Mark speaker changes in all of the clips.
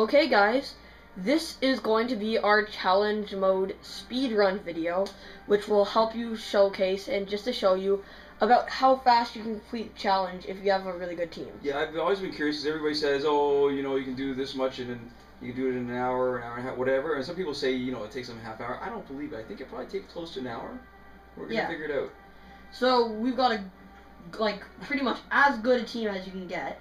Speaker 1: Okay guys, this is going to be our challenge mode speedrun video, which will help you showcase and just to show you about how fast you can complete the challenge if you have a really good team.
Speaker 2: Yeah, I've always been curious because everybody says, oh, you can do this much and then you can do it in an hour and a half, whatever. And some people say, it takes them a half hour. I don't believe it. I think it probably takes close to an hour. We're going to figure it out.
Speaker 1: So we've got pretty much as good a team as you can get.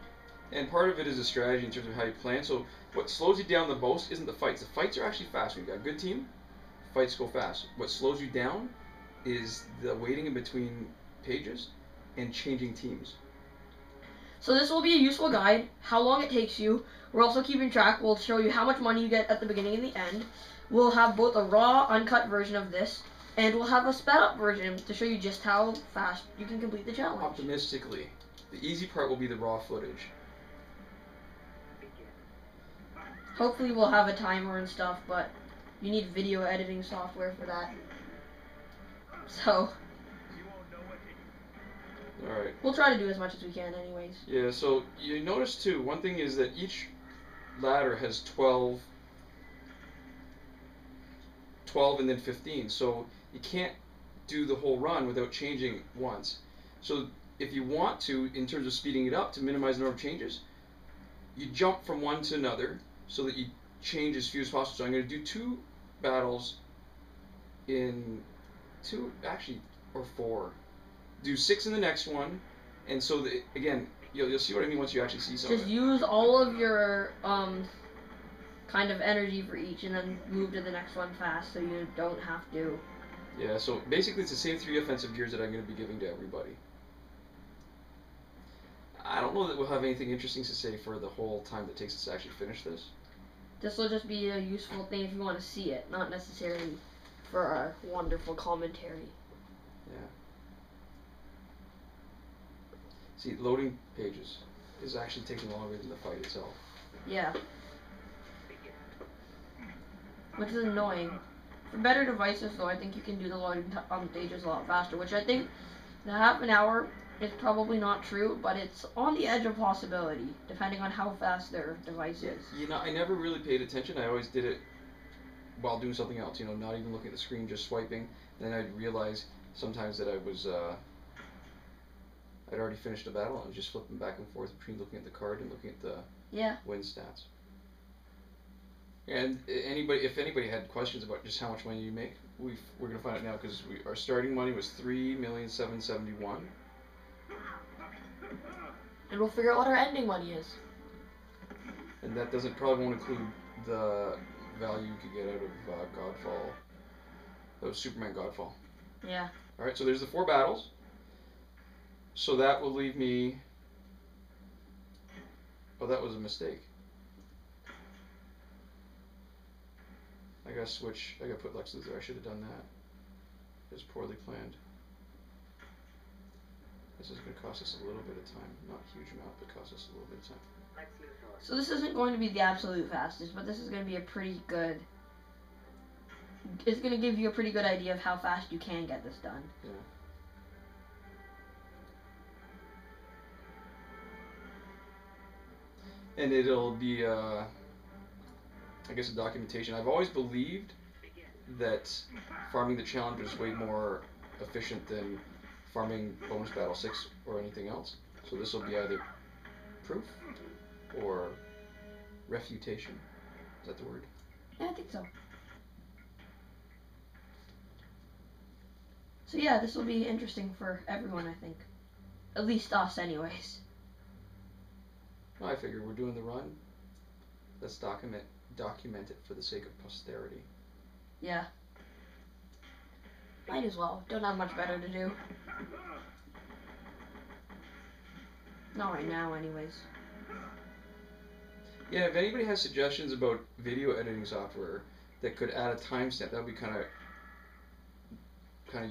Speaker 2: And part of it is a strategy in terms of how you plan. So what slows you down the most isn't the fights. The fights are actually fast. When you've got a good team, fights go fast. What slows you down is the waiting in between pages and changing teams.
Speaker 1: So this will be a useful guide, how long it takes you. We're also keeping track. We'll show you how much money you get at the beginning and the end. We'll have both a raw, uncut version of this, and we'll have a sped up version to show you just how fast you can complete the challenge.
Speaker 2: Optimistically, the easy part will be the raw footage.
Speaker 1: Hopefully we'll have a timer and stuff, but you need video editing software for that. So
Speaker 2: alright.
Speaker 1: We'll try to do as much as we can anyways.
Speaker 2: Yeah, so you notice too, one thing is that each ladder has 12 and then 15. So you can't do the whole run without changing once. So if you want to, in terms of speeding it up to minimize the number of changes, you jump from one to another so that you change as few as possible. So I'm going to do 2 battles in 2, actually, or 4. Do 6 in the next one, and so again, you'll see what I mean once you actually see something.
Speaker 1: Just use all of your kind of energy for each, and then move to the next one fast, so you don't have to.
Speaker 2: Yeah. So basically, it's the same 3 offensive gears that I'm going to be giving to everybody. I don't know that we'll have anything interesting to say for the whole time that it takes us to actually finish this.
Speaker 1: This will just be a useful thing if you want to see it, not necessarily for a wonderful commentary.
Speaker 2: Yeah. See, loading pages is actually taking longer than the fight itself.
Speaker 1: Yeah. Which is annoying. For better devices, though, I think you can do the loading pages a lot faster, which I think the half an hour is probably not true, but it's on the edge of possibility, depending on how fast their device is.
Speaker 2: I never really paid attention. I always did it while doing something else, not even looking at the screen, just swiping. And then I'd realize sometimes that I was, I'd already finished a battle and I was just flipping back and forth between looking at the card and looking at the win stats. And if anybody had questions about just how much money you make, we're going to find out now, because our starting money was $3,771,000.
Speaker 1: And we'll figure out what our ending money is.
Speaker 2: And that probably won't include the value you could get out of Superman Godfall.
Speaker 1: Yeah.
Speaker 2: Alright, so there's the 4 battles. So that will leave me... Oh, that was a mistake. I gotta put Lex Luthor. I should have done that. It was poorly planned. This is going to cost us a little bit of time. Not a huge amount, but cost us a little bit of time.
Speaker 1: So this isn't going to be the absolute fastest, but this is going to be a pretty good... It's going to give you a pretty good idea of how fast you can get this done.
Speaker 2: Yeah. And it'll be, I guess, a documentation. I've always believed that farming the challenge was way more efficient than farming bonus battle 6 or anything else. So this will be either proof or refutation. Is that the word?
Speaker 1: Yeah, I think so. So yeah, this will be interesting for everyone, I think. At least us, anyways.
Speaker 2: Well, I figure we're doing the run. Let's document it for the sake of posterity.
Speaker 1: Yeah. Might as well. Don't have much better to do. Not right now, anyways.
Speaker 2: Yeah, if anybody has suggestions about video editing software that could add a timestamp, that would be kind of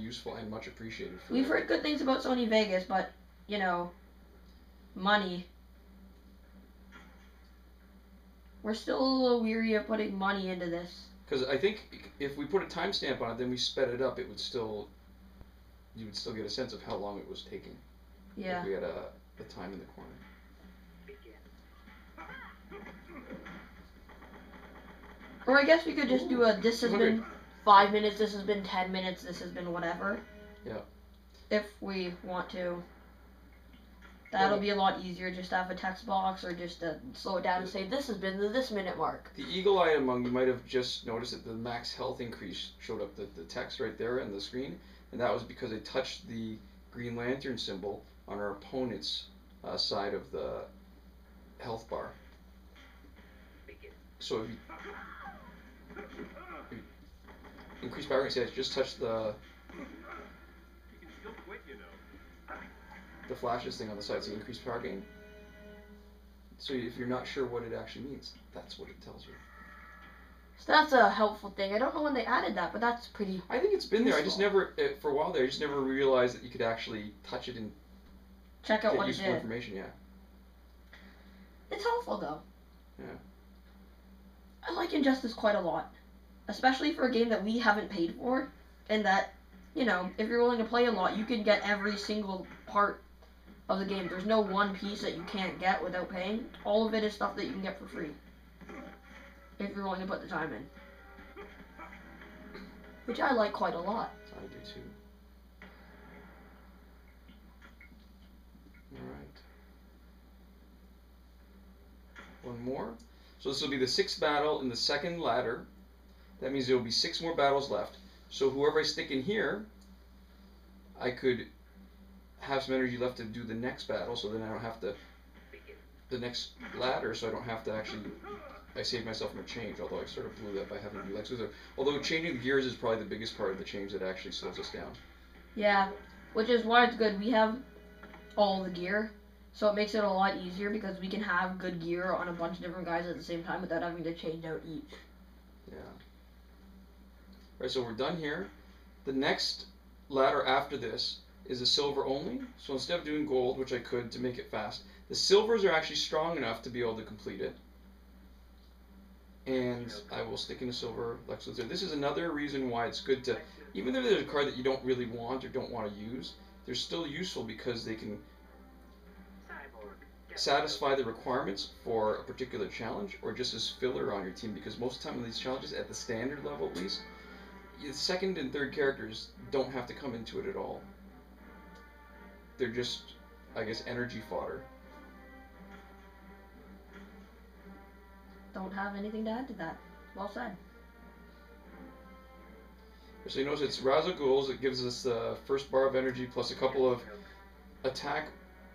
Speaker 2: useful and much appreciated.
Speaker 1: We've heard good things about Sony Vegas, but money. We're still a little weary of putting money into this.
Speaker 2: Because I think if we put a timestamp on it, then we sped it up, you would still get a sense of how long it was taking.
Speaker 1: Yeah.
Speaker 2: If we had a time in the corner.
Speaker 1: Or I guess we could just do a, this has
Speaker 2: 200.
Speaker 1: been 5 minutes, this has been 10 minutes, this has been whatever.
Speaker 2: Yeah.
Speaker 1: If we want to. That'll be a lot easier just to have a text box or just to slow it down and say this has been the this minute mark.
Speaker 2: The eagle eye among you might have just noticed that the max health increase showed up the text right there on the screen, and that was because I touched the Green Lantern symbol on our opponent's side of the health bar. So if you increase power rate, see, I just touched the flashes thing on the side, so you increase power gain. So if you're not sure what it actually means, that's what it tells you.
Speaker 1: So that's a helpful thing. I don't know when they added that, but that's pretty
Speaker 2: I think it's been there. I just never, for a while there, I just never realized that you could actually touch it and
Speaker 1: check out
Speaker 2: get
Speaker 1: what it
Speaker 2: useful
Speaker 1: did.
Speaker 2: information. Yeah.
Speaker 1: It's helpful though.
Speaker 2: Yeah.
Speaker 1: I like Injustice quite a lot, especially for a game that we haven't paid for, and that, you know, if you're willing to play a lot, you can get every single part of the game. There's no one piece that you can't get without paying. All of it is stuff that you can get for free, if you're willing to put the time in. Which I like quite a lot.
Speaker 2: I do too. Alright. One more. So this will be the 6th battle in the 2nd ladder. That means there will be 6 more battles left. So whoever I stick in here, I could have some energy left to do the next battle, so then I don't have to, the next ladder, so I don't have to actually, I saved myself from a change, although I sort of blew that by having to do Lex Luthor. Although changing the gears is probably the biggest part of the change that actually slows us down.
Speaker 1: Yeah, which is why it's good. We have all the gear, so it makes it a lot easier because we can have good gear on a bunch of different guys at the same time without having to change out each.
Speaker 2: Yeah. Alright, so we're done here. The next ladder after this is a silver only. So instead of doing gold, which I could to make it fast, the silvers are actually strong enough to be able to complete it. And I will stick in a silver Lex Luthor. This is another reason why it's good to, even though there's a card that you don't really want or don't want to use, they're still useful because they can satisfy the requirements for a particular challenge or just as filler on your team, because most of the time in these challenges, at the standard level at least, the 2nd and 3rd characters don't have to come into it at all. They're just, I guess, energy fodder.
Speaker 1: Don't have anything to add to that. Well said.
Speaker 2: So you notice it's Ra's al Ghul's. It gives us the first bar of energy plus a couple of attack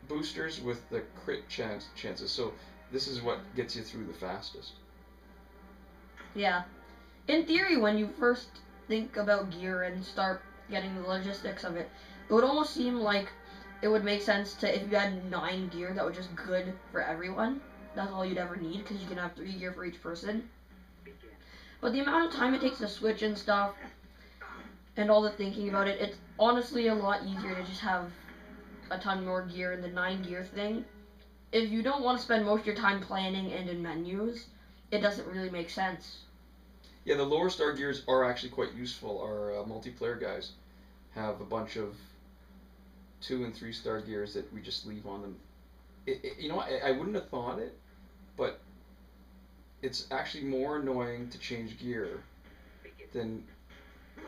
Speaker 2: boosters with the crit chances. So this is what gets you through the fastest.
Speaker 1: Yeah. In theory, when you first think about gear and start getting the logistics of it, it would almost seem like it would make sense to, if you had 9 gear that was just good for everyone, that's all you'd ever need, because you can have 3 gear for each person. But the amount of time it takes to switch and stuff, and all the thinking about it, it's honestly a lot easier to just have a ton more gear in the 9 gear thing. If you don't want to spend most of your time planning and in menus, it doesn't really make sense.
Speaker 2: Yeah, the lower star gears are actually quite useful. Our multiplayer guys have a bunch of 2 and 3 star gears that we just leave on them. You know, I wouldn't have thought it, but it's actually more annoying to change gear than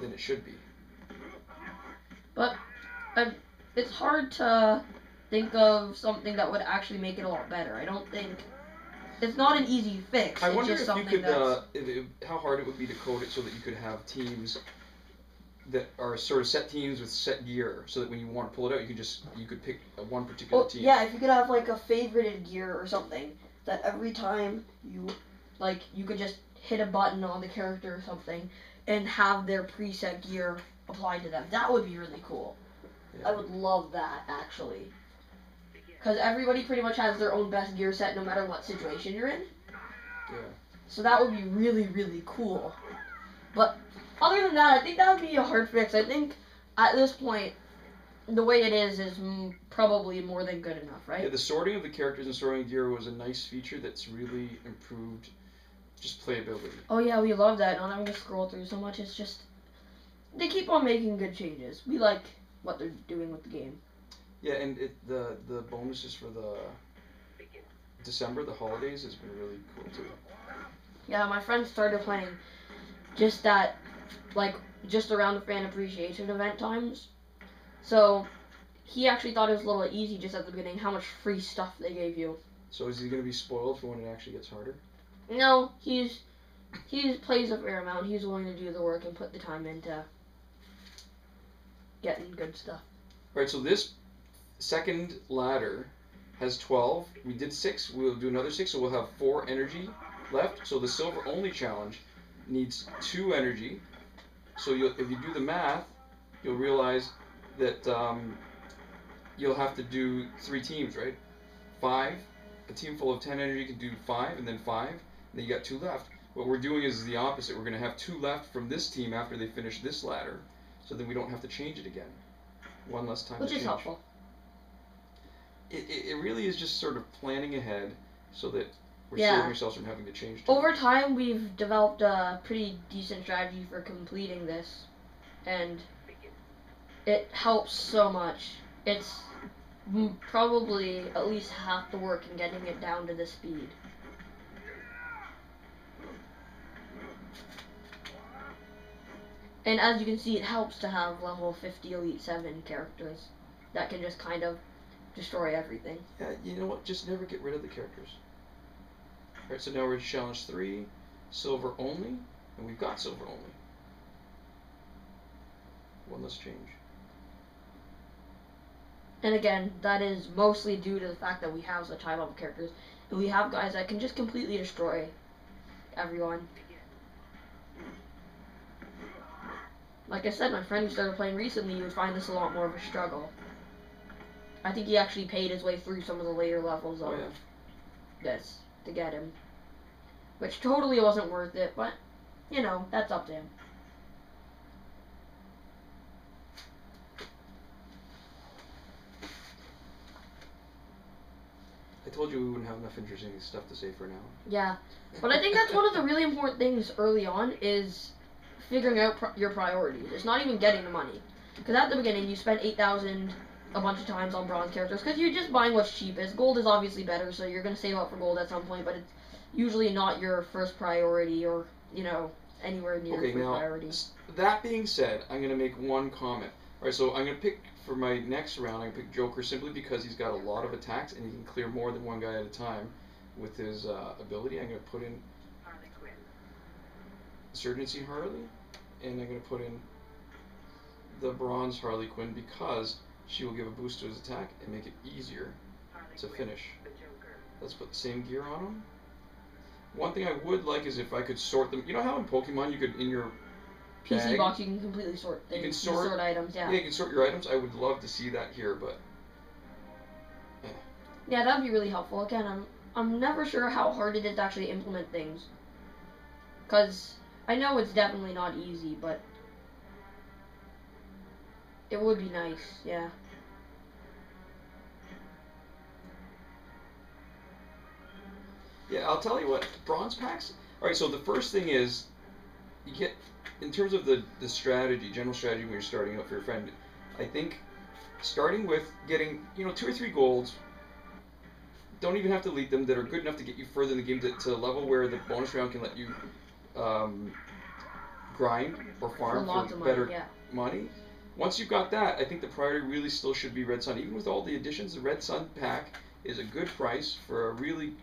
Speaker 2: it should be.
Speaker 1: But it's hard to think of something that would actually make it a lot better. I don't think it's not an easy fix.
Speaker 2: I
Speaker 1: it's
Speaker 2: wonder
Speaker 1: just
Speaker 2: if you
Speaker 1: something
Speaker 2: could, how hard it would be to code it so that you could have teams that are sort of set teams with set gear, so that when you want to pull it out, you could pick one particular team.
Speaker 1: Yeah, if you could have like a favorited gear or something that every time you could just hit a button on the character or something and have their preset gear applied to them. That would be really cool. Yeah. I would love that, actually. Because everybody pretty much has their own best gear set no matter what situation you're in.
Speaker 2: Yeah.
Speaker 1: So that would be really, really cool. But other than that, I think that would be a hard fix. I think at this point, the way it is probably more than good enough, right?
Speaker 2: Yeah, the sorting of the characters and sorting gear was a nice feature that's really improved just playability.
Speaker 1: Oh yeah, we love that. Not having to scroll through so much. It's just, they keep on making good changes. We like what they're doing with the game.
Speaker 2: Yeah, and the bonuses for the December, the holidays, has been really cool too.
Speaker 1: Yeah, my friend started playing just at, like, just around the fan appreciation event times. So, he actually thought it was a little easy just at the beginning, how much free stuff they gave you.
Speaker 2: So is he going to be spoiled for when it actually gets harder?
Speaker 1: No, he plays a fair amount. He's willing to do the work and put the time into getting good stuff.
Speaker 2: Alright, so this second ladder has 12. We did 6. We'll do another 6, so we'll have 4 energy left. So the silver only challenge needs 2 energy. So if you do the math, you'll realize that you'll have to do 3 teams, right? 5. A team full of 10 energy can do 5, and then 5. And then you got 2 left. What we're doing is the opposite. We're going to have 2 left from this team after they finish this ladder, so then we don't have to change it again. One less time to change.
Speaker 1: Which is helpful.
Speaker 2: It really is just sort of planning ahead so that we're saving ourselves from having to change.
Speaker 1: Over time, we've developed a pretty decent strategy for completing this, and it helps so much. It's probably at least half the work in getting it down to this speed. And as you can see, it helps to have level 50 Elite 7 characters that can just kind of destroy everything.
Speaker 2: Yeah, you know what? Just never get rid of the characters. Alright, so now we're at challenge 3, silver only, and we've got silver only. One less change.
Speaker 1: And again, that is mostly due to the fact that we have such high level characters, and we have guys that can just completely destroy everyone. Like I said, my friend who started playing recently would find this a lot more of a struggle. I think he actually paid his way through some of the later levels of this to get him. Which totally wasn't worth it, but, you know, that's up to him.
Speaker 2: I told you we wouldn't have enough interesting stuff to say for now.
Speaker 1: Yeah, but I think that's one of the really important things early on is figuring out your priorities. It's not even getting the money. Because at the beginning, you spent 8,000 a bunch of times on bronze characters because you're just buying what's cheapest. Gold is obviously better, so you're going to save up for gold at some point, but it's usually not your first priority or, you know, anywhere near your first priority.
Speaker 2: That being said, I'm going to make one comment. Alright, so I'm going to pick, for my next round, I'm going to pick Joker simply because he's got a lot of attacks and he can clear more than one guy at a time with his ability. I'm going to put in Insurgency Harley, and I'm going to put in the Bronze Harley Quinn because she will give a boost to his attack and make it easier to finish. Let's put the same gear on him. One thing I would like is if I could sort them. You know how in Pokemon you could, in your
Speaker 1: PC
Speaker 2: bag,
Speaker 1: box, you can completely sort things. You can sort items, yeah.
Speaker 2: Yeah, you can sort your items. I would love to see that here, but...
Speaker 1: Yeah, that would be really helpful. Again, I'm never sure how hard it is to actually implement things. Because I know it's definitely not easy, but... it would be nice, yeah.
Speaker 2: Yeah, I'll tell you what, bronze packs. Alright, so the first thing is, you get, in terms of the strategy, general strategy when you're starting out for your friend, I think starting with getting, 2 or 3 golds, don't even have to elite them, that are good enough to get you further in the game to a level where the bonus round can let you grind or farm for better money. Once you've got that, I think the priority really still should be Red Sun. Even with all the additions, the Red Sun pack is a good price for a really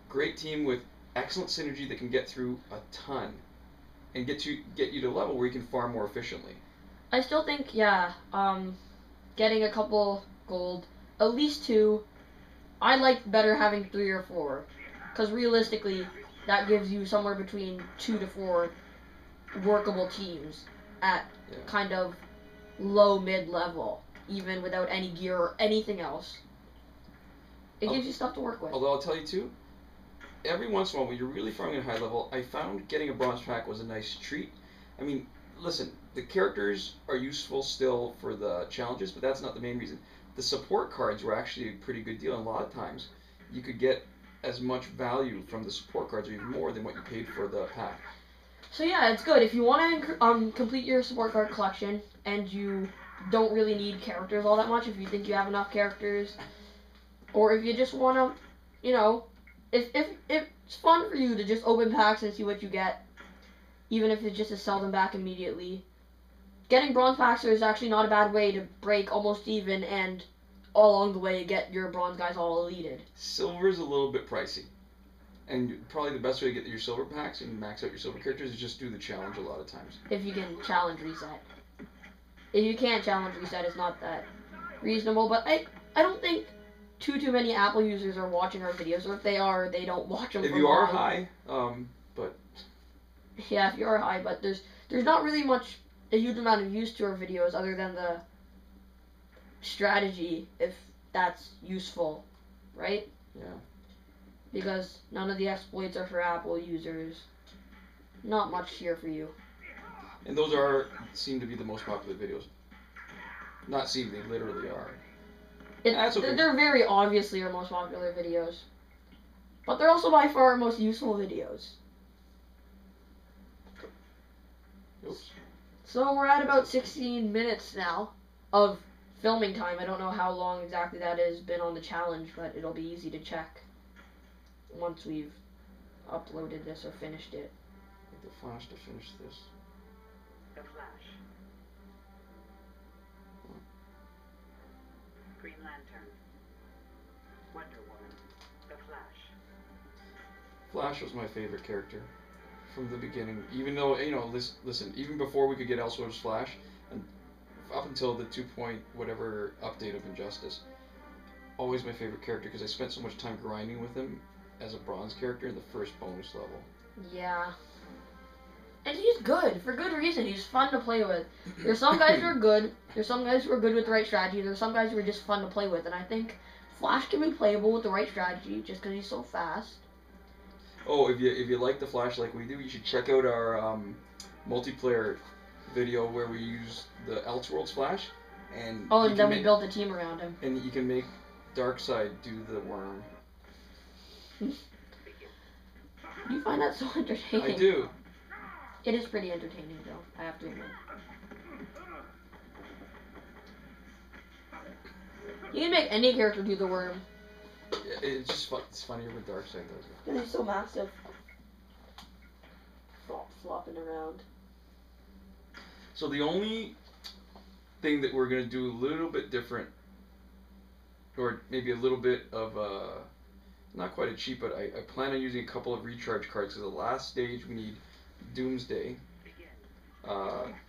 Speaker 2: great team with excellent synergy that can get through a ton and get you to a level where you can farm more efficiently.
Speaker 1: I still think, getting a couple gold, at least 2. I like better having 3 or 4, because realistically, that gives you somewhere between 2 to 4 workable teams at kind of low mid level, even without any gear or anything else. It gives you stuff to work with.
Speaker 2: Although I'll tell you too, every once in a while when you're really farming at a high level, I found getting a bronze pack was a nice treat. I mean, listen, the characters are useful still for the challenges, but that's not the main reason. The support cards were actually a pretty good deal, and a lot of times you could get as much value from the support cards or even more than what you paid for the pack.
Speaker 1: So yeah, it's good. If you want to complete your support card collection and you don't really need characters all that much, if you think you have enough characters, or if you just want to, if It's fun for you to just open packs and see what you get, even if it's just to sell them back immediately. Getting bronze packs is actually not a bad way to break almost even and all along the way get your bronze guys all eliteed.
Speaker 2: Silver's a little bit pricey. And probably the best way to get your silver packs and max out your silver characters is just do the challenge a lot of times.
Speaker 1: If you can challenge reset. If you can't challenge reset, it's not that reasonable. But I don't think too many Apple users are watching our videos. Or if they are, they don't watch them.
Speaker 2: If you are high, but...
Speaker 1: Yeah, if you are high, but there's not really a huge amount of use to our videos other than the strategy, if that's useful, right?
Speaker 2: Yeah.
Speaker 1: Because none of the exploits are for Apple users. Not much here for you.
Speaker 2: And those seem to be the most popular videos. Not seem, they literally are. That's okay.
Speaker 1: They're very obviously our most popular videos. But they're also by far our most useful videos.
Speaker 2: Oops.
Speaker 1: So we're at about 16 minutes now of filming time. I don't know how long exactly that has been on the challenge, but it'll be easy to check once we've uploaded this or finished it.
Speaker 2: The Flash to finish this.
Speaker 3: The Flash. Green Lantern. Wonder Woman. The Flash.
Speaker 2: Flash was my favorite character from the beginning. Even though, listen, even before we could get Elseworlds Flash, and up until the 2 point whatever update of Injustice, always my favorite character because I spent so much time grinding with him as a bronze character in the first bonus level.
Speaker 1: Yeah. And he's good, for good reason. He's fun to play with. There's some guys who are good. There's some guys who are good with the right strategy. There's some guys who are just fun to play with. And I think Flash can be playable with the right strategy just because he's so fast.
Speaker 2: Oh, if you like the Flash like we do, you should check out our multiplayer video where we use the Elseworlds Flash. And
Speaker 1: then we built a team around him.
Speaker 2: And you can make Darkseid do the worm.
Speaker 1: You find that so entertaining.
Speaker 2: I do.
Speaker 1: It is pretty entertaining, though, I have to admit. You can make any character do the worm.
Speaker 2: It's just fun. It's funnier when Darkseid does it.
Speaker 1: Because he's so massive. Flopping around.
Speaker 2: So the only thing that we're going to do a little bit different, or maybe a little bit of not quite a cheat, but I plan on using a couple of recharge cards. Because the last stage we need Doomsday.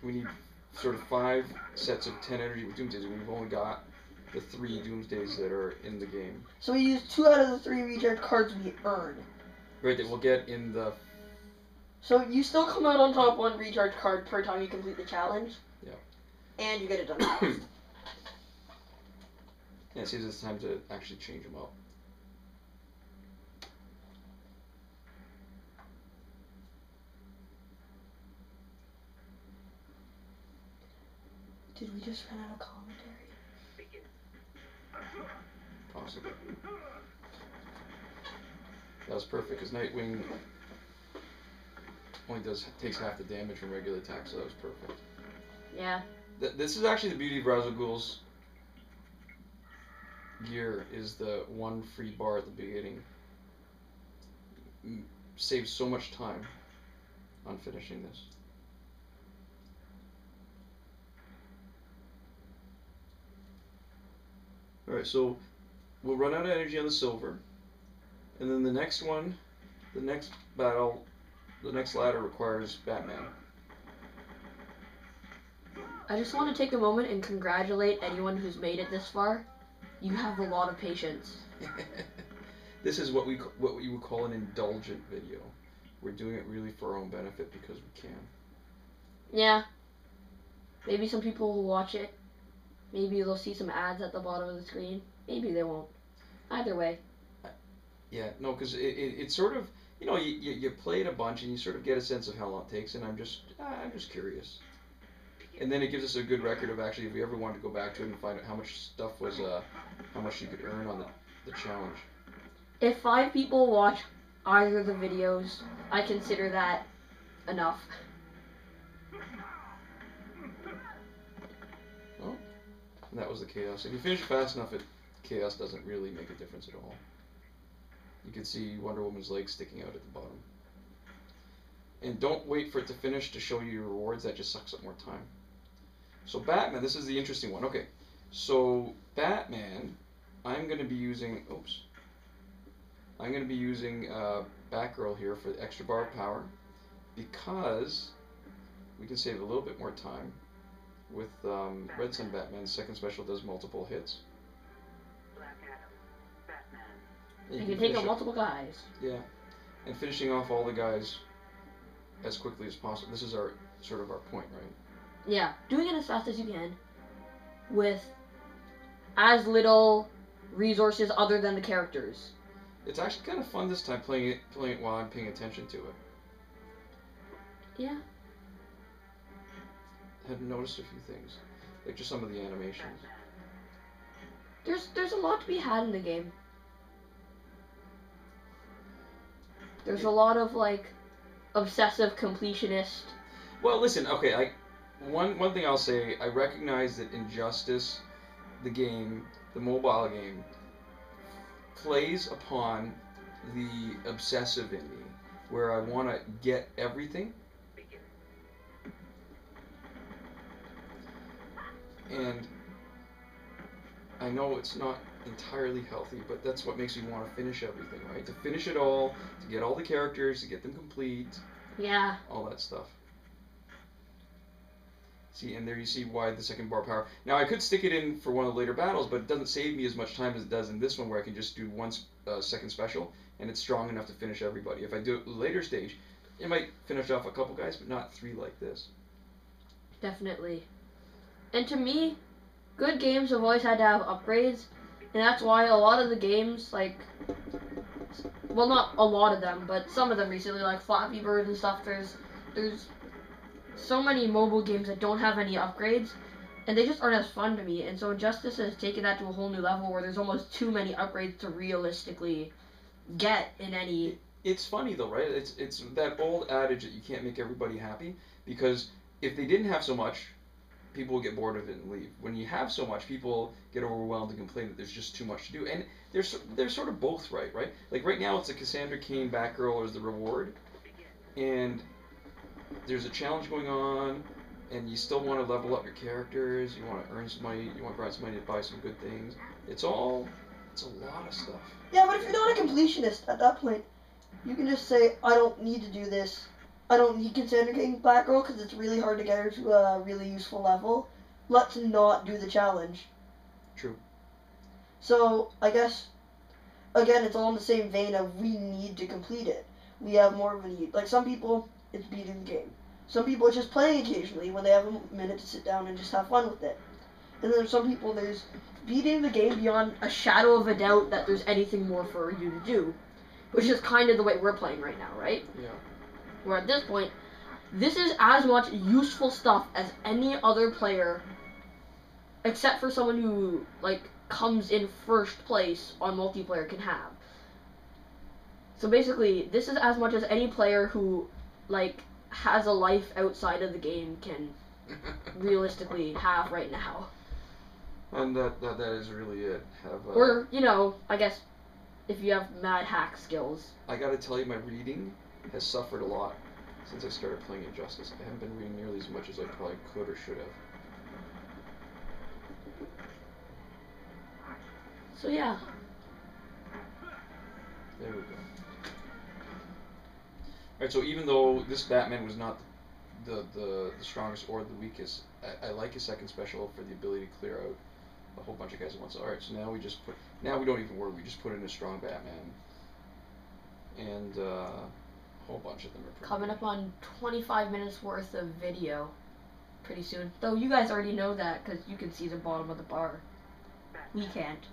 Speaker 2: We need sort of 5 sets of 10 energy with Doomsdays, and we've only got the 3 Doomsdays that are in the game.
Speaker 1: So we use 2 out of the 3 recharge cards we earn.
Speaker 2: Right, that we'll get in the...
Speaker 1: So you still come out on top 1 recharge card per time you complete the challenge.
Speaker 2: Yeah.
Speaker 1: And you get it done.
Speaker 2: Yeah, it saves us time to actually change them up.
Speaker 1: Did we just run out of commentary?
Speaker 2: Possibly. That was perfect, because Nightwing only takes half the damage from regular attacks, so that was perfect.
Speaker 1: Yeah.
Speaker 2: This is actually the beauty of Ra's al Ghul's gear, is the 1 free bar at the beginning. Saves so much time on finishing this. Alright, so we'll run out of energy on the silver, and then the next one, the next battle, the next ladder requires Batman.
Speaker 1: I just want to take a moment and congratulate anyone who's made it this far. You have a lot of patience.
Speaker 2: This is what you would call an indulgent video. We're doing it really for our own benefit because we can.
Speaker 1: Yeah. Maybe some people will watch it. Maybe they'll see some ads at the bottom of the screen. Maybe they won't. Either way.
Speaker 2: Yeah, no, because it's sort of, you play it a bunch and you sort of get a sense of how long it takes, and I'm just curious. And then it gives us a good record of actually, if we ever wanted to go back to it and find out how much stuff was, how much you could earn on the challenge.
Speaker 1: If 5 people watch either of the videos, I consider that enough.
Speaker 2: Well, and that was the chaos. If you finish it fast enough, chaos doesn't really make a difference at all. You can see Wonder Woman's legs sticking out at the bottom. And don't wait for it to finish to show you your rewards. That just sucks up more time. So Batman, this is the interesting one. Okay, so Batman, I'm going to be using, Batgirl here for the extra bar of power, because we can save a little bit more time with Red Sun Batman's second special does multiple hits.
Speaker 3: Black Adam. Batman.
Speaker 2: And
Speaker 1: You
Speaker 2: can
Speaker 1: can take
Speaker 2: finish
Speaker 1: out
Speaker 2: up-
Speaker 1: multiple guys.
Speaker 2: Yeah, and finishing off all the guys as quickly as possible. This is our sort of our point, right?
Speaker 1: Yeah, doing it as fast as you can with as little resources other than the characters.
Speaker 2: It's actually kind of fun this time playing it while I'm paying attention to it.
Speaker 1: Yeah.
Speaker 2: I had noticed a few things, like just some of the animations.
Speaker 1: There's a lot to be had in the game. There's a lot of like obsessive completionist.
Speaker 2: Well, listen, okay, one thing I'll say, I recognize that Injustice, the game, the mobile game, plays upon the obsessive in me, where I want to get everything.
Speaker 3: Begin.
Speaker 2: And I know it's not entirely healthy, but that's what makes me want to finish everything, right? To finish it all, to get all the characters, to get them complete,
Speaker 1: Yeah.
Speaker 2: all that stuff. See, and there you see why the second bar power. Now, I could stick it in for one of the later battles, but it doesn't save me as much time as it does in this one, where I can just do one second special, and it's strong enough to finish everybody. If I do it later stage, it might finish off a couple guys, but not 3 like this.
Speaker 1: Definitely. And to me, good games have always had to have upgrades, and that's why a lot of the games, like, well, not a lot of them, but some of them recently, like Flappy Bird and stuff, there's so many mobile games that don't have any upgrades, and they just aren't as fun to me. And so Injustice has taken that to a whole new level where there's almost too many upgrades to realistically get in any.
Speaker 2: It's funny though, right? It's that old adage that you can't make everybody happy, because if they didn't have so much, people will get bored of it and leave. When you have so much, people get overwhelmed and complain that there's just too much to do. And they're sort of both right? Like right now it's the Cassandra Cain Batgirl as the reward, and there's a challenge going on, and you still want to level up your characters, you want to earn some money, you want to grind some money to buy some good things. It's a lot of stuff.
Speaker 4: Yeah, but if you're not a completionist at that point, you can just say, I don't need to do this. I don't need Cassandra King Batgirl because it's really hard to get her to a really useful level. Let's not do the challenge.
Speaker 2: True.
Speaker 4: So, I guess, again, it's all in the same vein of we need to complete it. We have more of a need. Like, some people, it's beating the game. Some people, it's just playing occasionally when they have a minute to sit down and just have fun with it. And then some people, there's beating the game beyond
Speaker 1: A shadow of a doubt that there's anything more for you to do, which is kind of the way we're playing right now, right?
Speaker 2: Yeah.
Speaker 1: Where at this point, this is as much useful stuff as any other player, except for someone who, like, comes in first place on multiplayer can have. So basically, this is as much as any player who, like, has a life outside of the game can realistically have right now.
Speaker 2: And that is really it.
Speaker 1: Or, you know, I guess, if you have mad hack skills.
Speaker 2: I gotta tell you, my reading has suffered a lot since I started playing Injustice. I haven't been reading nearly as much as I probably could or should have.
Speaker 1: So yeah.
Speaker 2: There we go. Alright, so even though this Batman was not the strongest or the weakest, I like his second special for the ability to clear out a whole bunch of guys at once. Alright, so now we don't even worry, we just put in a strong Batman. And a whole bunch of them are pretty
Speaker 1: Coming
Speaker 2: good.
Speaker 1: up on 25 minutes worth of video pretty soon. Though you guys already know that because you can see the bottom of the bar. We can't.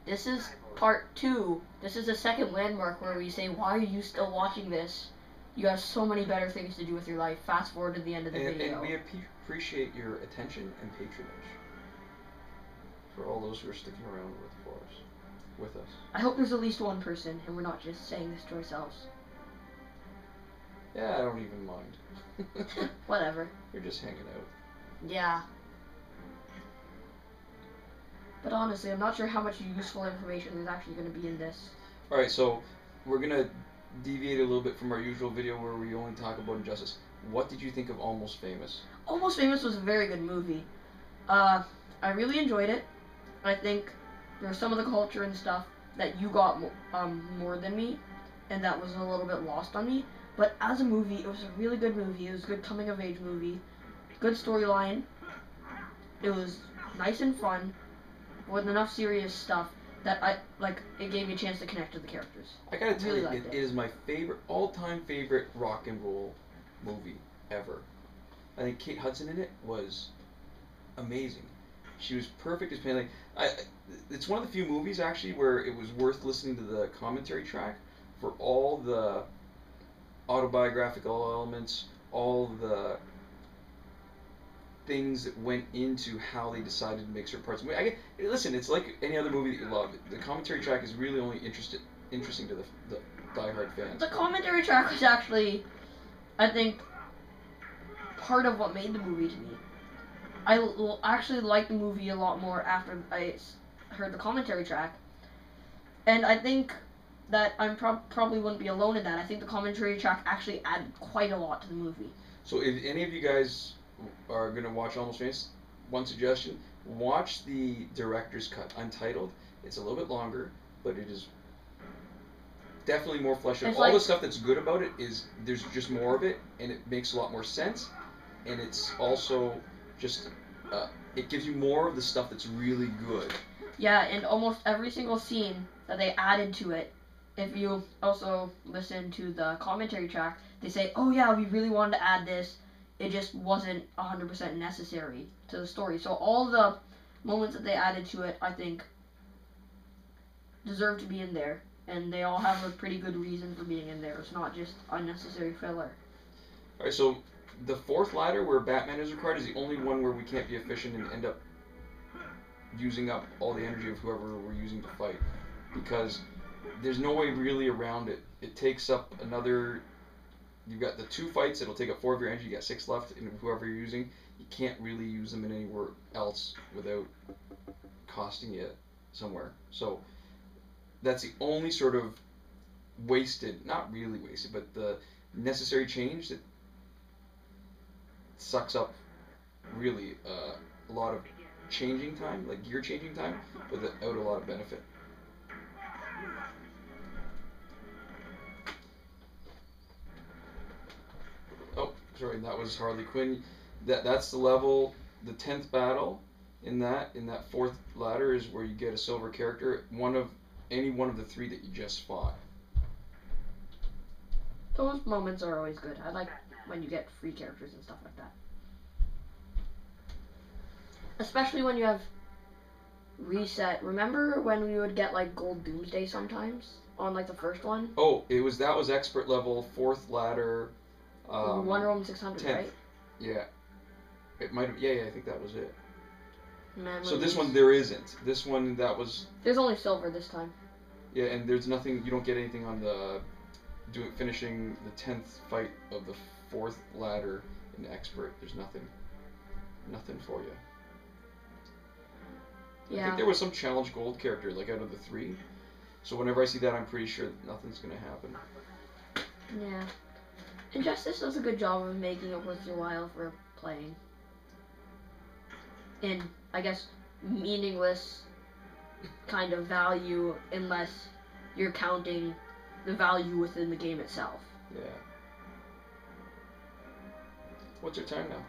Speaker 1: This is part 2. This is the second landmark where we say, why are you still watching this? You have so many better things to do with your life. Fast forward to the end of the video.
Speaker 2: And we appreciate your attention and patronage for all those who are sticking around with us.
Speaker 1: I hope there's at least one person, and we're not just saying this to ourselves.
Speaker 2: Yeah, I don't even mind.
Speaker 1: Whatever.
Speaker 2: You're just hanging out.
Speaker 1: Yeah. But honestly, I'm not sure how much useful information is actually going to be in this.
Speaker 2: Alright, so we're gonna deviate a little bit from our usual video where we only talk about Injustice. What did you think of Almost Famous?
Speaker 1: Almost Famous was a very good movie. I really enjoyed it. I think there's some of the culture and stuff that you got more than me, and that was a little bit lost on me. But as a movie, it was a really good movie. It was a good coming of age movie, good storyline. It was nice and fun, with enough serious stuff that it gave me a chance to connect to the characters.
Speaker 2: I gotta tell
Speaker 1: Really
Speaker 2: you,
Speaker 1: liked
Speaker 2: it
Speaker 1: it.
Speaker 2: is my all-time favorite rock and roll movie ever. I think Kate Hudson in it was amazing. She was perfect as playing. It's one of the few movies actually where it was worth listening to the commentary track for all the autobiographical elements, all the things that went into how they decided to make certain parts. Listen, it's like any other movie that you love. The commentary track is really only interesting to the diehard fans.
Speaker 1: The commentary track was actually, I think, part of what made the movie to me. I actually liked the movie a lot more after I heard the commentary track, and I think that I probably wouldn't be alone in that. I think the commentary track actually added quite a lot to the movie.
Speaker 2: So if any of you guys are going to watch Almost Famous, one suggestion, watch the director's cut, untitled. It's a little bit longer, but it is definitely more fleshed out. All the stuff that's good about it is there's just more of it, and it makes a lot more sense, and it's also just, it gives you more of the stuff that's really good.
Speaker 1: Yeah, and almost every single scene that they added to it, if you also listen to the commentary track, they say, oh yeah, we really wanted to add this, it just wasn't 100% necessary to the story. So all the moments that they added to it, I think, deserve to be in there, and they all have a pretty good reason for being in there. It's not just unnecessary filler.
Speaker 2: Alright, so the fourth ladder where Batman is required is the only one where we can't be efficient and end up using up all the energy of whoever we're using to fight, because there's no way really around it. It takes up another, you've got the 2 fights, it'll take up 4 of your energy, you got 6 left, and whoever you're using, you can't really use them in anywhere else without costing you somewhere. So that's the only sort of wasted, not really wasted, but the necessary change that sucks up really a lot of changing time, like gear changing time, without a lot of benefit. Oh, sorry, that was Harley Quinn. That's the level, the 10th battle in that fourth ladder is where you get a silver character, any one of the 3 that you just fought.
Speaker 1: Those moments are always good. I like when you get free characters and stuff like that. Especially when you have reset. Remember when we would get like Gold Doomsday sometimes on like the first one?
Speaker 2: Oh, that was expert level, 4th ladder.
Speaker 1: Wonder Woman 600, 10th. Right?
Speaker 2: Yeah. It might have. Yeah, I think that was it.
Speaker 1: Memories.
Speaker 2: So this one there isn't. This one that was.
Speaker 1: There's only silver this time.
Speaker 2: Yeah, and there's nothing. You don't get anything on the finishing the 10th fight of the 4th ladder in expert. There's nothing for you.
Speaker 1: Yeah.
Speaker 2: I think there was some challenge gold character like out of the 3. So whenever I see that, I'm pretty sure that nothing's gonna happen.
Speaker 1: Yeah. Injustice does a good job of making it worth your while for playing. In, I guess, meaningless kind of value unless you're counting the value within the game itself.
Speaker 2: Yeah. What's your time now?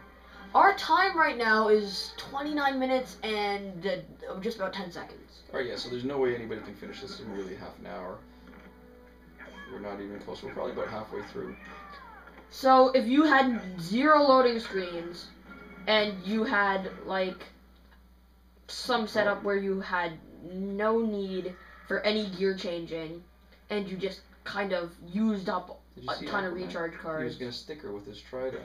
Speaker 1: Our time right now is 29 minutes and just about 10 seconds.
Speaker 2: Alright, yeah, so there's no way anybody can finish this in really half an hour. We're not even close. We're probably about halfway through.
Speaker 1: So if you had 0 loading screens and you had like some setup where you had no need for any gear changing and you just kind of used up a ton of recharge cards.
Speaker 2: He was going to stick her with his trident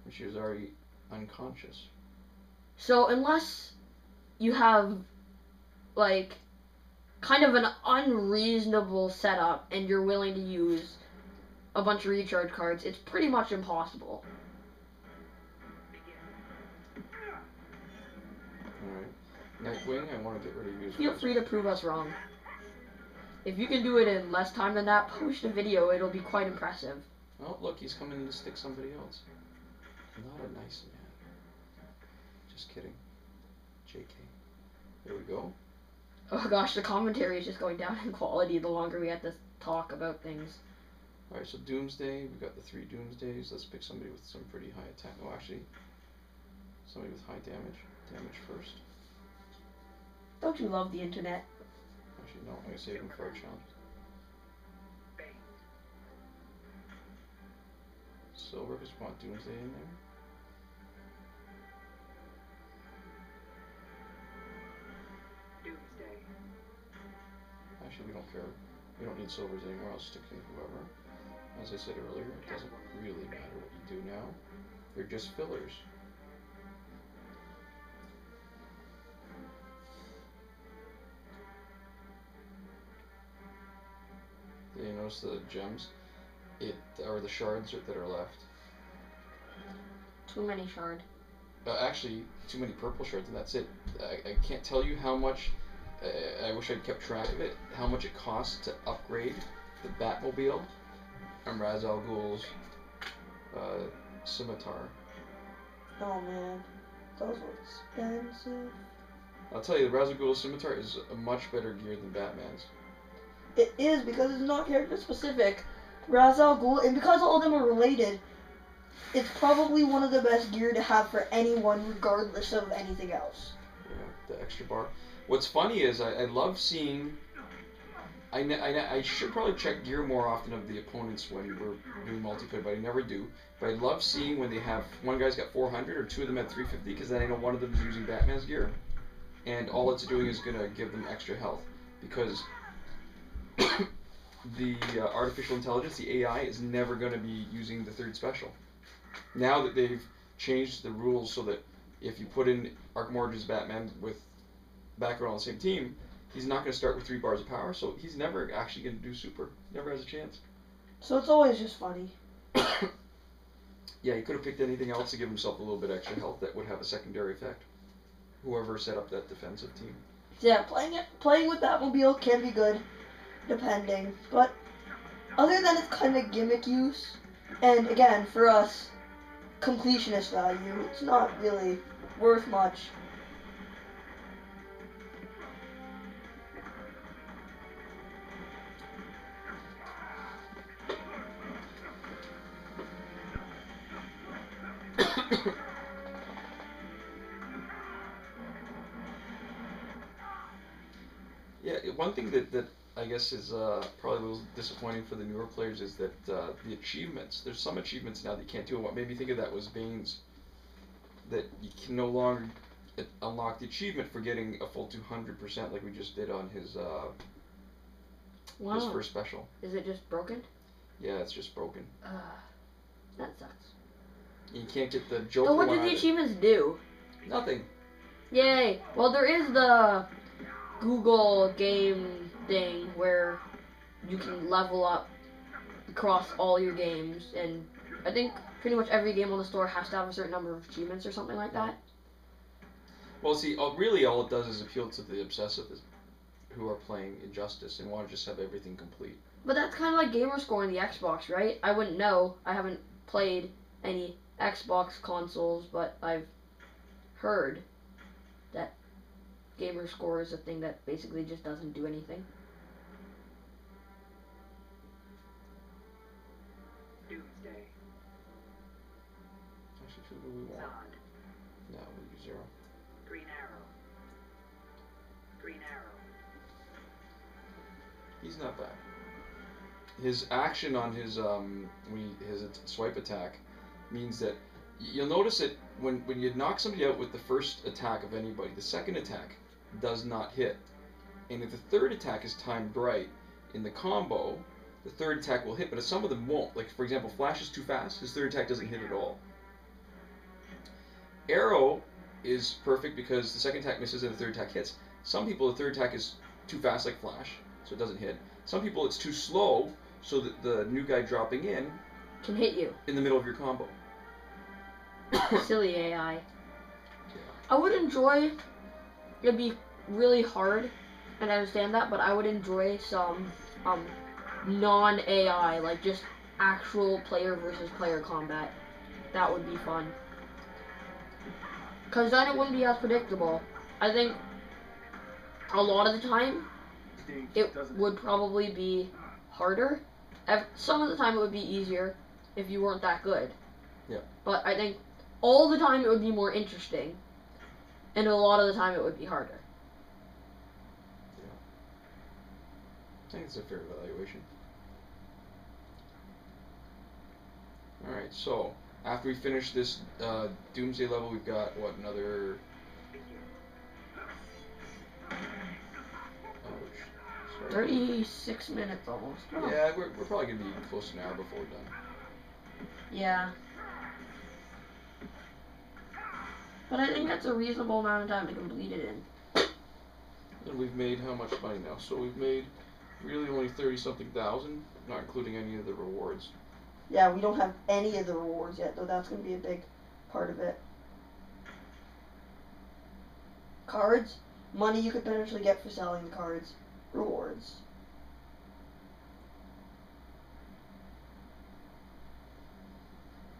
Speaker 2: and she was already unconscious.
Speaker 1: So unless you have like kind of an unreasonable setup and you're willing to use a bunch of recharge cards, it's pretty much impossible.
Speaker 2: Alright. Nightwing, I want to get rid of you as
Speaker 1: Feel
Speaker 2: well.
Speaker 1: free to prove us wrong. If you can do it in less time than that, post a video. It'll be quite impressive.
Speaker 2: Oh, look, he's coming to stick somebody else. Not a nice man. Just kidding. JK. There we go.
Speaker 1: Oh gosh, the commentary is just going down in quality the longer we have to talk about things.
Speaker 2: Alright, so Doomsday. We've got the 3 Doomsdays. Let's pick somebody with some pretty high attack. Oh, actually, somebody with high damage. Damage first.
Speaker 1: Don't you love the internet?
Speaker 2: Actually, no, I'm going to save him for our challenge.
Speaker 3: Bane.
Speaker 2: Silver, because we want Doomsday in there.
Speaker 3: Doomsday.
Speaker 2: Actually, we don't care. We don't need silvers anymore. I'll stick in whoever. As I said earlier, it doesn't really matter what you do now. They're just fillers. Did you notice the gems? Or the shards that are left.
Speaker 1: Too many shard.
Speaker 2: Actually, too many purple shards, and that's it. I can't tell you how much. I wish I'd kept track of it. How much it costs to upgrade the Batmobile and Ra's al Ghul's scimitar.
Speaker 4: Oh man, those were expensive.
Speaker 2: I'll tell you, the Ra's al Ghul's scimitar is a much better gear than Batman's.
Speaker 4: It is because it's not character specific. Ra's al Ghul, and because all of them are related, it's probably one of the best gear to have for anyone, regardless of anything else.
Speaker 2: Yeah, the extra bar. What's funny is I love seeing. I should probably check gear more often of the opponents when we're doing multiplayer, but I never do. But I love seeing when they have one guy's got 400 or two of them at 350, because then I know one of them is using Batman's gear, and all it's doing is gonna give them extra health, because the artificial intelligence, the AI, is never gonna be using the third special. Now that they've changed the rules so that if you put in Arkham Origins Batman with Batgirl on the same team, he's not going to start with 3 bars of power, so he's never actually going to do super. Never has a chance.
Speaker 4: So it's always just funny.
Speaker 2: Yeah, he could have picked anything else to give himself a little bit extra health that would have a secondary effect. Whoever set up that defensive team.
Speaker 4: Yeah, playing with Batmobile can be good, depending. But other than its kind of gimmick use, and again, for us, completionist value, it's not really worth much.
Speaker 2: Yeah, one thing that I guess is probably a little disappointing for the newer players is that the achievements. There's some achievements now that you can't do. And what made me think of that was Bane's. That you can no longer unlock the achievement for getting a full 200% like we just did on his
Speaker 1: Wow.
Speaker 2: first special.
Speaker 1: Is it just broken?
Speaker 2: Yeah, it's just broken.
Speaker 1: That sucks.
Speaker 2: You can't get the Joker
Speaker 1: So what
Speaker 2: one
Speaker 1: do the
Speaker 2: either.
Speaker 1: achievements do?
Speaker 2: Nothing.
Speaker 1: Yay! Well, there is the Google game thing where you can level up across all your games, and I think pretty much every game on the store has to have a certain number of achievements or something like that.
Speaker 2: Well, see, really all it does is appeal to the obsessive who are playing Injustice and want to just have everything complete.
Speaker 1: But that's kind of like Gamerscore in the Xbox, right? I wouldn't know. I haven't played any Xbox consoles, but I've heard that Gamerscore is a thing that basically just doesn't do anything.
Speaker 3: Doomsday.
Speaker 2: Actually, who do we want?
Speaker 3: Zod.
Speaker 2: No, we'll use 0.
Speaker 3: Green Arrow. Green Arrow.
Speaker 2: He's not bad. His action on his swipe attack means that you'll notice that when you knock somebody out with the first attack of anybody, the second attack does not hit. And if the third attack is timed right in the combo, the third attack will hit, but some of them won't. Like, for example, Flash is too fast, his third attack doesn't hit at all. Arrow is perfect because the second attack misses and the third attack hits. Some people, the third attack is too fast, like Flash, so it doesn't hit. Some people, it's too slow, so that the new guy dropping in
Speaker 1: Can hit you.
Speaker 2: in the middle of your combo.
Speaker 1: Silly AI.
Speaker 2: Yeah.
Speaker 1: I would enjoy it'd be really hard, and I understand that, but I would enjoy some non-AI, like just actual player versus player combat. That would be fun. Because then it wouldn't be as predictable. I think a lot of the time it would probably be harder. Some of the time it would be easier if you weren't that good.
Speaker 2: Yeah.
Speaker 1: But I think all the time it would be more interesting, and a lot of the time it would be harder.
Speaker 2: Yeah. I think it's a fair evaluation. Alright, so after we finish this Doomsday level, we've got, what, another... Ouch. Sorry.
Speaker 1: 36 minutes almost. Oh.
Speaker 2: Yeah, we're probably going to be close to an hour before we're done.
Speaker 1: Yeah. But I think that's a reasonable amount of time to complete it in.
Speaker 2: And we've made how much money now? So we've made really only 30-something thousand, not including any of the rewards.
Speaker 4: Yeah, we don't have any of the rewards yet, though that's going to be a big part of it. Cards, money you could potentially get for selling the cards, rewards.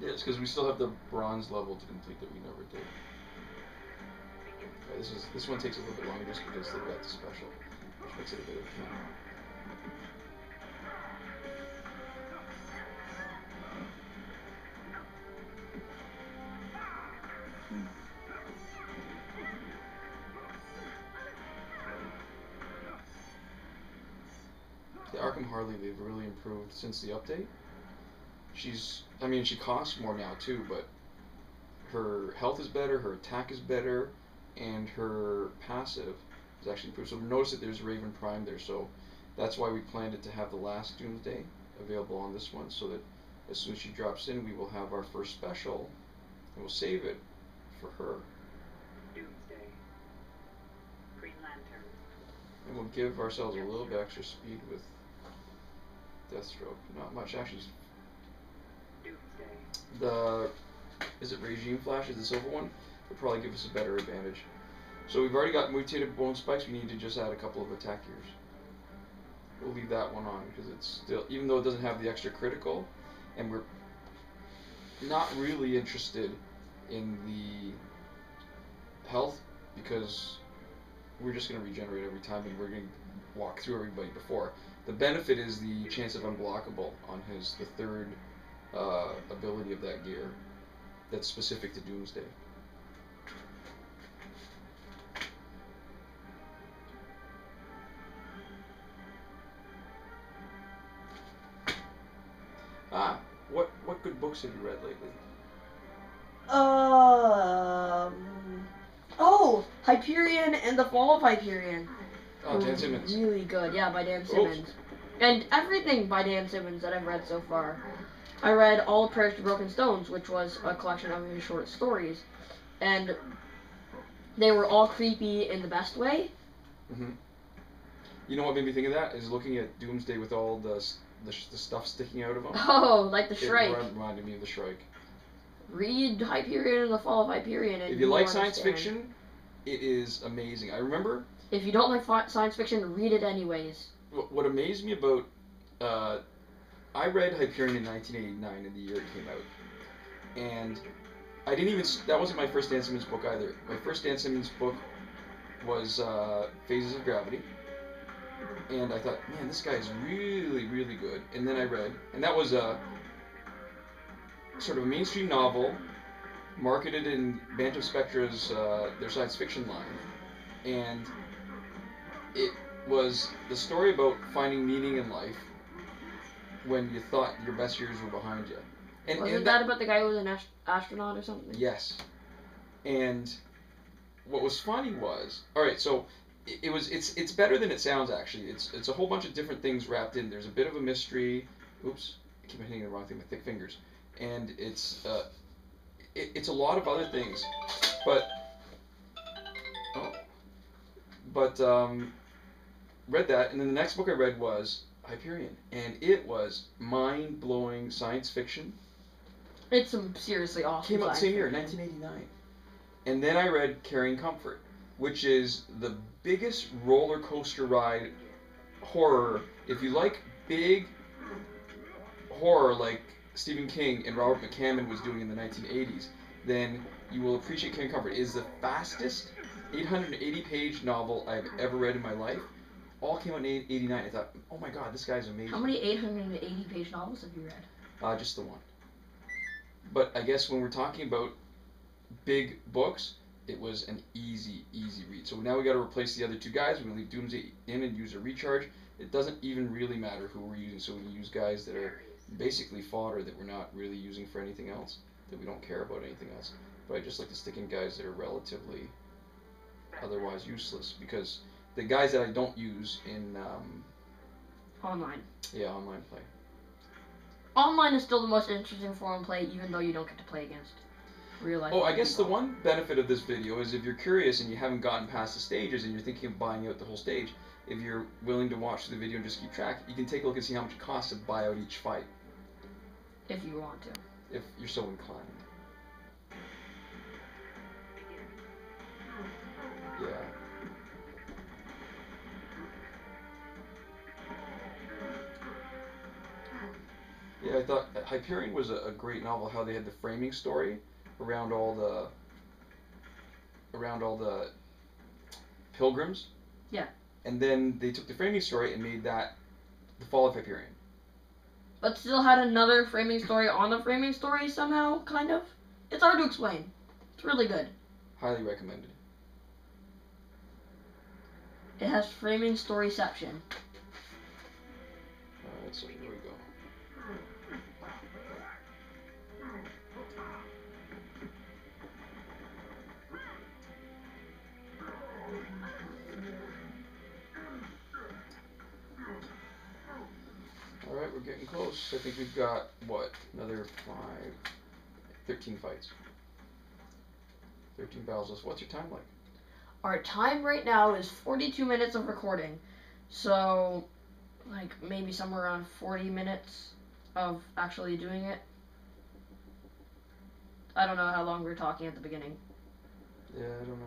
Speaker 2: Yeah, it's because we still have the bronze level to complete that we never did. Okay, this one takes a little bit longer just because they've got the special, which makes it a bit of a pain. The Arkham Harley, they've really improved since the update. She costs more now too, but her health is better, her attack is better, and her passive is actually improved. So notice that there's Raven Prime there, so that's why we planned it to have the last Doomsday available on this one, so that as soon as she drops in, we will have our first special, and we'll save it for her.
Speaker 3: Doomsday. Green Lantern.
Speaker 2: And we'll give ourselves a little bit extra speed with Deathstroke. Not much, actually.
Speaker 3: Doomsday.
Speaker 2: Is it Regime Flash, is the silver one? Would probably give us a better advantage. So we've already got mutated bone spikes, we need to just add a couple of attack gears. We'll leave that one on, because it's still, even though it doesn't have the extra critical, and we're not really interested in the health, because we're just going to regenerate every time, and we're going to walk through everybody before. The benefit is the chance of unblockable on the third ability of that gear that's specific to Doomsday. What good books have you read lately?
Speaker 1: Hyperion and the Fall of Hyperion.
Speaker 2: Oh, Dan Simmons.
Speaker 1: Really good, yeah, by Dan Simmons. And everything by Dan Simmons that I've read so far. I read All Prayers to Broken Stones, which was a collection of his short stories. And they were all creepy in the best way.
Speaker 2: Mm-hmm. You know what made me think of that? Is looking at Doomsday with all the stuff sticking out of him.
Speaker 1: Oh, like the Shrike.
Speaker 2: It reminded me of the Shrike.
Speaker 1: Read Hyperion and the Fall of Hyperion. And
Speaker 2: if you like science fiction, it is amazing. I remember...
Speaker 1: If you don't like science fiction, read it anyways.
Speaker 2: What amazed me about... I read Hyperion in 1989, in the year it came out. And I didn't even... That wasn't my first Dan Simmons book either. My first Dan Simmons book was Phases of Gravity. And I thought, man, this guy is really, really good. And then I read... And that was a sort of a mainstream novel, marketed in Bantam Spectra's, their science fiction line. And it was the story about finding meaning in life when you thought your best years were behind you. And,
Speaker 1: Wasn't that about the guy who was an astronaut or something?
Speaker 2: Yes. And what was funny was, alright, so it's better than it sounds actually. It's a whole bunch of different things wrapped in. There's a bit of a mystery. Oops, I keep hitting the wrong thing with thick fingers. And it's a lot of other things. But read that, and then the next book I read was Hyperion, and it was mind-blowing science fiction.
Speaker 1: It's some seriously awesome.
Speaker 2: Came out the same year, 1989. And then I read Carrying Comfort. which is the biggest roller coaster ride horror. If you like big horror like Stephen King and Robert McCammon was doing in the 1980s, then you will appreciate King Comfort. It is the fastest 880-page novel I've ever read in my life. All came out in 89. I thought, oh my god, this guy's amazing.
Speaker 1: How many 880-page novels have you read?
Speaker 2: Just the one. But I guess when we're talking about big books, it was an easy read. So now we got to replace the other two guys. We're going to leave Doomsday in and use a recharge. It doesn't even really matter who we're using, so we use guys that are basically fodder that we're not really using for anything else, that we don't care about anything else. But I just like to stick in guys that are relatively otherwise useless, because the guys that I don't use in
Speaker 1: Online.
Speaker 2: Yeah, online play.
Speaker 1: Online is still the most interesting form of play, even though you don't get to play against real life.
Speaker 2: Oh, I guess the one benefit of this video is if you're curious and you haven't gotten past the stages and you're thinking of buying out the whole stage, if you're willing to watch the video and just keep track, you can take a look and see how much it costs to buy out each fight.
Speaker 1: If you want to.
Speaker 2: If you're so inclined. Yeah. Yeah, I thought Hyperion was a great novel, how they had the framing story around all the pilgrims.
Speaker 1: Yeah.
Speaker 2: And then they took the framing story and made that the Fall of Hyperion.
Speaker 1: But still had another framing story on the framing story somehow, kind of. It's hard to explain. It's really good.
Speaker 2: Highly recommended.
Speaker 1: It has framing storyception.
Speaker 2: Alright, so here we go. Alright, we're getting close. I think we've got, what, another 13 fights. 13 battles. What's your time like?
Speaker 1: Our time right now is 42 minutes of recording. So, like, maybe somewhere around 40 minutes of actually doing it. I don't know how long we were talking at the beginning.
Speaker 2: Yeah, I don't know either.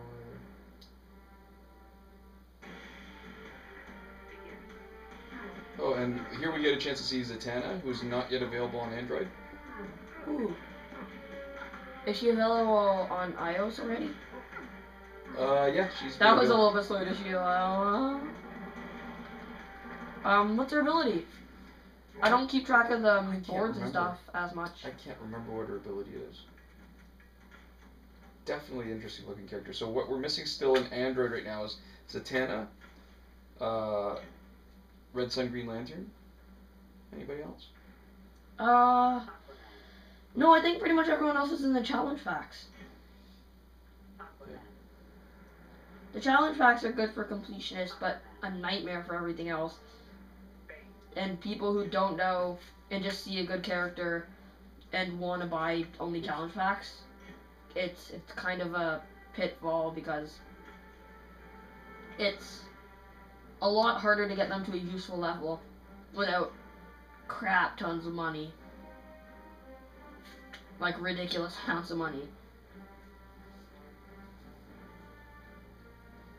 Speaker 2: Oh, and here we get a chance to see Zatanna, who's not yet available on Android.
Speaker 1: Ooh. Is she available on iOS already?
Speaker 2: Yeah, she's.
Speaker 1: That was a little bit slow to shoot. What's her ability? I don't keep track of the boards and stuff as much.
Speaker 2: I can't remember what her ability is. Definitely interesting looking character. So what we're missing still in Android right now is Zatanna, Red Sun, Green Lantern. Anybody else?
Speaker 1: No, I think pretty much everyone else is in the challenge packs.
Speaker 2: Yeah.
Speaker 1: The challenge packs are good for completionists, but a nightmare for everything else. And people who don't know and just see a good character and want to buy only challenge packs, it's kind of a pitfall, because it's a lot harder to get them to a useful level without crap tons of money. Like ridiculous amounts of money.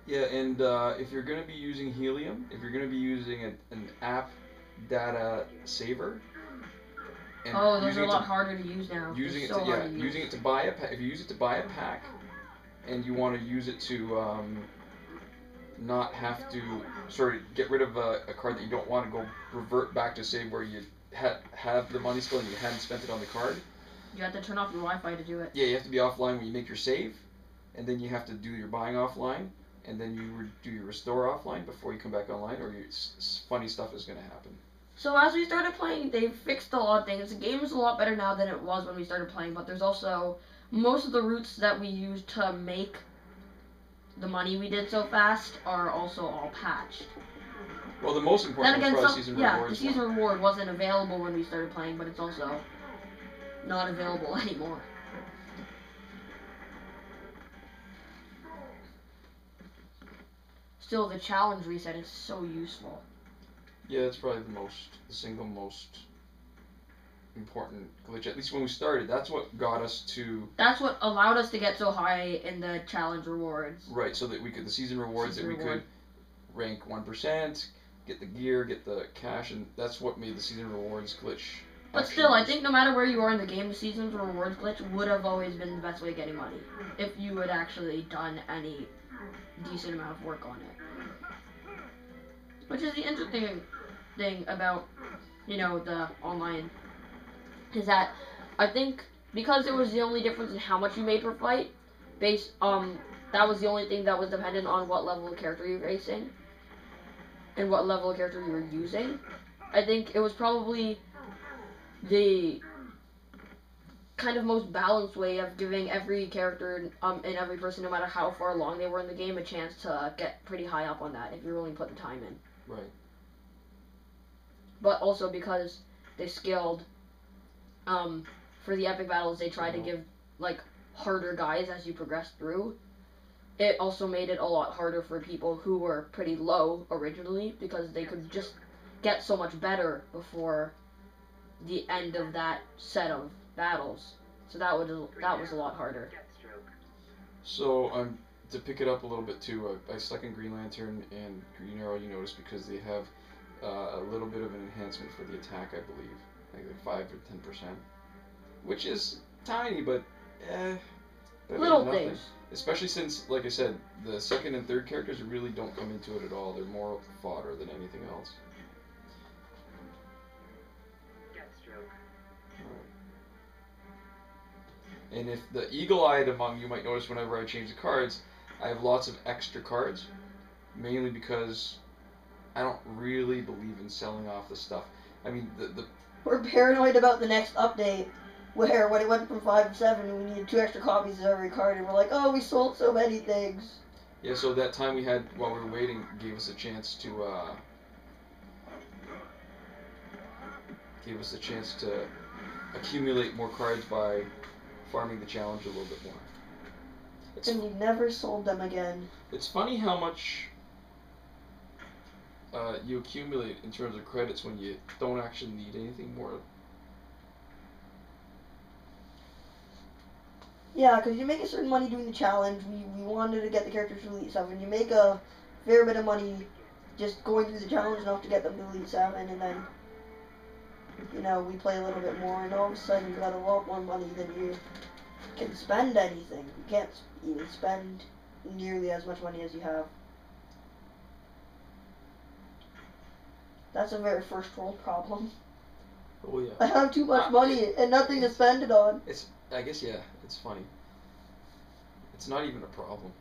Speaker 2: Yeah, and if you're going to be using Helium, if you're going to be using an app data saver, and
Speaker 1: oh, those are a lot harder to use now.
Speaker 2: Using it
Speaker 1: so
Speaker 2: to
Speaker 1: use
Speaker 2: it to buy a pack. If you use it to buy a pack, and you want to use it to not have to get rid of a card that you don't want to go revert back to save where you have the money still and you hadn't spent it on the card.
Speaker 1: You have to turn off your Wi-Fi to do it.
Speaker 2: Yeah, you have to be offline when you make your save, and then you have to do your buying offline, and then you do your restore offline before you come back online, or funny stuff is going to happen.
Speaker 1: So as we started playing, they fixed a lot of things. The game is a lot better now than it was when we started playing, but there's also most of the routes that we used to make the money we did so fast are also all patched.
Speaker 2: Well, the most important was probably season rewards.
Speaker 1: Yeah, the season reward wasn't available when we started playing, but it's also not available anymore. Still, the challenge reset is so useful.
Speaker 2: Yeah, it's probably the single most important glitch. At least when we started, that's what got us to
Speaker 1: That's what allowed us to get so high in the challenge rewards.
Speaker 2: right, so that we could the season rewards
Speaker 1: Season
Speaker 2: that we
Speaker 1: reward.
Speaker 2: could rank 1%, get the gear, get the cash, and that's what made the season rewards glitch.
Speaker 1: But
Speaker 2: actually
Speaker 1: still, I
Speaker 2: use.
Speaker 1: think no matter where you are in the game, the season's rewards glitch would have always been the best way of getting money if you had actually done any decent amount of work on it. Which is the interesting thing about, the online, is that I think because it was the only difference in how much you made per fight, that was the only thing that was dependent on what level of character you were racing and what level of character you were using. I think it was probably the kind of most balanced way of giving every character and every person, no matter how far along they were in the game, a chance to get pretty high up on that if you're willing to put the time in.
Speaker 2: Right.
Speaker 1: But also because they scaled, for the epic battles, they tried to give harder guys as you progress through. It also made it a lot harder for people who were pretty low originally because they could just get so much better before the end of that set of battles. So that was a lot harder.
Speaker 2: So to pick it up a little bit too, I stuck in Green Lantern and Green Arrow. You notice because they have a little bit of an enhancement for the attack, I believe, like 5 or 10%, which is tiny, but better
Speaker 1: Little
Speaker 2: than nothing.
Speaker 1: things.
Speaker 2: Especially since, like I said, the second and third characters really don't come into it at all. They're more fodder than anything else. And if the eagle-eyed among you might notice whenever I change the cards, I have lots of extra cards, mainly because I don't really believe in selling off the stuff. I mean,
Speaker 4: We're paranoid about the next update, where when it went from 5 to 7, we needed 2 extra copies of every card, and we're like, oh, we sold so many things.
Speaker 2: yeah. So that time we had while we were waiting gave us a chance to accumulate more cards by farming the challenge a little bit more.
Speaker 4: And we never sold them again.
Speaker 2: It's funny how much you accumulate in terms of credits when you don't actually need anything more.
Speaker 4: Yeah, because you make a certain money doing the challenge. We wanted to get the characters to Elite 7. You make a fair bit of money just going through the challenge enough to get them to Elite 7, and then, we play a little bit more, and all of a sudden you got a lot more money than you can spend anything. You can't even spend nearly as much money as you have. That's a very first world problem.
Speaker 2: Oh yeah.
Speaker 4: I have too much money and nothing to spend it on.
Speaker 2: I guess yeah. It's funny. It's not even a problem.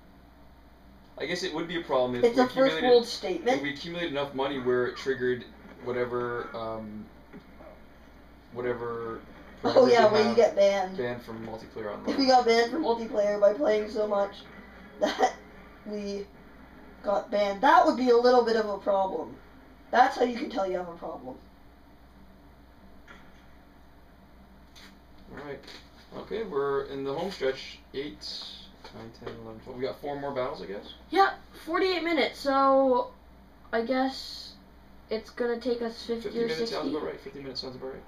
Speaker 2: I guess it would be a problem if
Speaker 4: It's
Speaker 2: we
Speaker 4: a first world statement.
Speaker 2: If we accumulated enough money where it triggered whatever.
Speaker 4: Oh yeah, where you get banned.
Speaker 2: Banned from multiplayer online.
Speaker 4: If we got banned from multiplayer by playing so much that we got banned, that would be a little bit of a problem. That's how you can tell you have a problem.
Speaker 2: Alright. Okay, we're in the home stretch. 8, 9, 10, 11, 12. We got 4 more battles, I guess?
Speaker 1: Yeah, 48 minutes, so I guess it's gonna take us 50 or 60.
Speaker 2: 50 minutes sounds about right. 50 minutes sounds about right.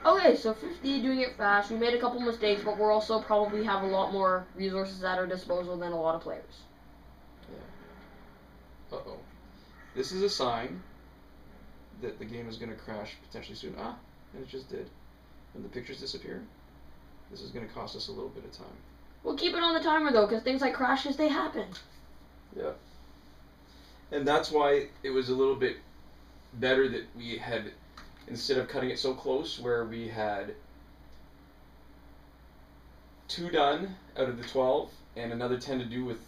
Speaker 1: Okay, so 50, doing it fast. We made a couple mistakes, but we're also probably have a lot more resources at our disposal than a lot of players.
Speaker 2: Yeah. Uh-oh. This is a sign that the game is going to crash potentially soon. Ah, and it just did. When the pictures disappear, this is going to cost us a little bit of time.
Speaker 1: We'll keep it on the timer, though, because things like crashes, they happen.
Speaker 2: Yeah. And that's why it was a little bit better that we had, instead of cutting it so close, where we had 2 done out of the 12 and another 10 to do with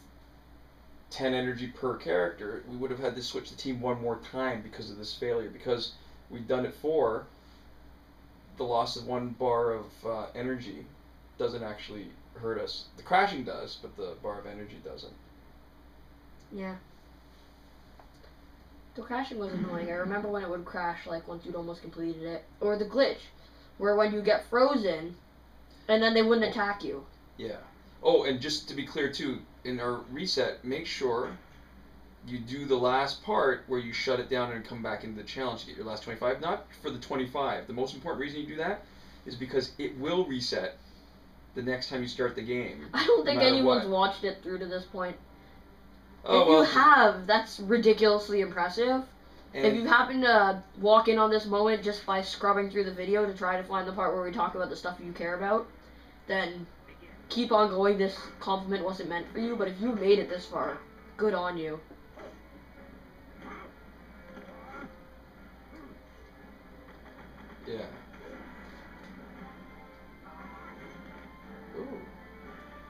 Speaker 2: 10 energy per character, we would have had to switch the team one more time because of this failure. Because we've done it 4, the loss of 1 bar of energy doesn't actually hurt us. The crashing does, but the bar of energy doesn't.
Speaker 1: Yeah. The crashing was annoying. I remember when it would crash, like, once you'd almost completed it. Or the glitch, where when you get frozen, and then they wouldn't attack you.
Speaker 2: Yeah. Oh, and just to be clear, too, in our reset, make sure you do the last part where you shut it down and come back into the challenge to get your last 25. Not for the 25. The most important reason you do that is because it will reset the next time you start the game.
Speaker 1: I don't think
Speaker 2: no matter
Speaker 1: anyone's
Speaker 2: what.
Speaker 1: watched it through to this point.
Speaker 2: Oh,
Speaker 1: If
Speaker 2: well,
Speaker 1: you have, that's ridiculously impressive.
Speaker 2: and
Speaker 1: If you happen to walk in on this moment just by scrubbing through the video to try to find the part where we talk about the stuff you care about, then keep on going. This compliment wasn't meant for you, but if you made it this far, good on you.
Speaker 2: yeah. Ooh,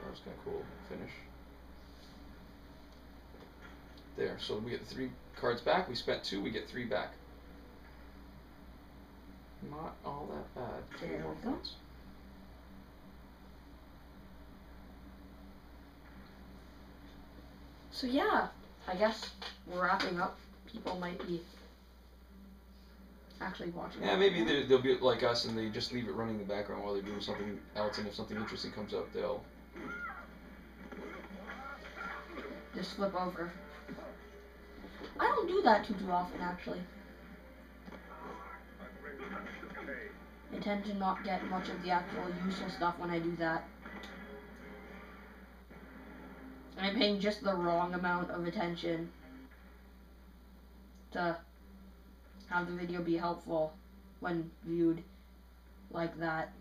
Speaker 2: that was kind of cool. Finish. There, so we get the 3 cards back. We spent 2, we get 3 back. Not all that bad.
Speaker 1: There
Speaker 2: More
Speaker 1: we go.
Speaker 2: points.
Speaker 1: So yeah, I guess we're wrapping up. People might be actually watching.
Speaker 2: Yeah, maybe they'll be like us and they just leave it running in the background while they're doing something else, and if something interesting comes up, they'll...
Speaker 1: Just flip over. I don't do that too often, actually. I tend to not get much of the actual useful stuff when I do that. I'm paying just the wrong amount of attention to have the video be helpful when viewed like that.